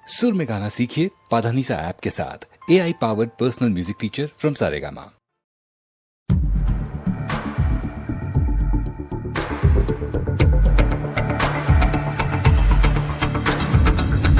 सुर में गाना सीखिए पाधानीसा ऐप के साथ। AI powered personal music teacher from Saregama.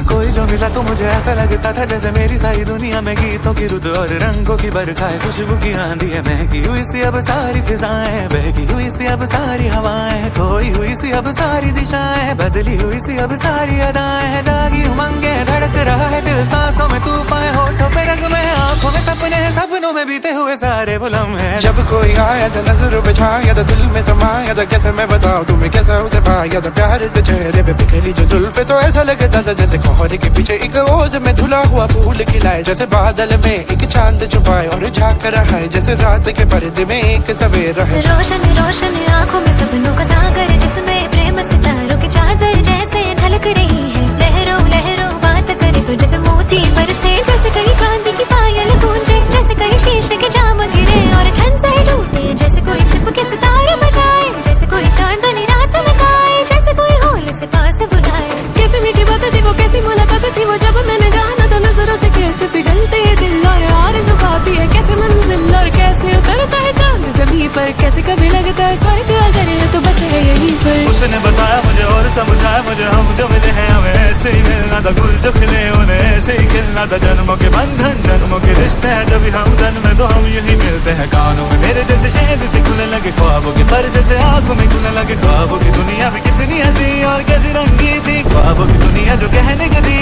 कोई जो मिला तो मुझे ऐसा लगता था जैसे मेरी सारी दुनिया में गीतों की रुत और रंगों की बरखा है, खुशबू की आंधी है, महकी हुई सी अब सारी फिजाएं, बहकी हुई सी अब सारी हवाएं, खोई हुई सी अब सारी दिशाएं, बदली हुई सी अब सारी अदाएं, जागी उमंगे धड़क रहा है दिल, सांसों में तूफान, होठों पे रंग में, आंखों में सपने हैं, सपनों में बीते हुए सारे वो लम्हे। जब कोई आया था नजरों पे छाया था, दिल में समाया था, कैसे मैं बताऊं तुम्हें कैसा उसे पाया था, प्यार से चेहरे पे बिखरी जो जुल्फे, तो ऐसा लगता था जैसे कोहरे के पीछे एक ओस में धुला हुआ फूल खिलाए, जैसे बादल में एक चांद छुपाए और झांक रहा है, जैसे रात के पर्दे में एक सवेरा है। रोशन रोशन आंखों में सपनों का सागर, जिसमें प्रेम सितारों की चादर जैसे झलक रही है, लहरों लहरों बात करे तो जैसे मोती बरसे, जैसे कहीं चांदी की पायल गूंजे, जैसे कहीं शीशे के जाम गिरे और छन से टूटे, जैसे कोई छिप के सितारे बजाए, जैसे कोई चांदनी रात में गाए, जैसे कोई होल से पास बुलाए। कैसे मीठी बात थी वो, कैसी मुलाकात थी वो, जब मैंने जाना था नजरों से कैसे पिघलते दिल और आरज़ू खाती है, कैसे मंजिल और कैसे उतरता है चांद ज़मीं पर, कैसे कभी लगता है स्वर्ग अगर ये तो बस है यहीं पर। उसने बताया मुझे और समझाया मुझे, हम जो मिले हैं हमें ऐसे ही मिलना था, गुल जो खिले उन्हें ऐसे ही खिलना था, जन्मों के बंधन जन्मों के रिश्ते हैं, जब हम जन्म में तो हम यही मिलते हैं, कानों में मेरे जैसे शहद से खुलने लगे ख्वाबों के पर, जैसे आंखों में खुलने लगे ख्वाबों की दुनिया में कितनी हंसी और कैसी रंगी थी, ख्वाबों की दुनिया जो कहने की थी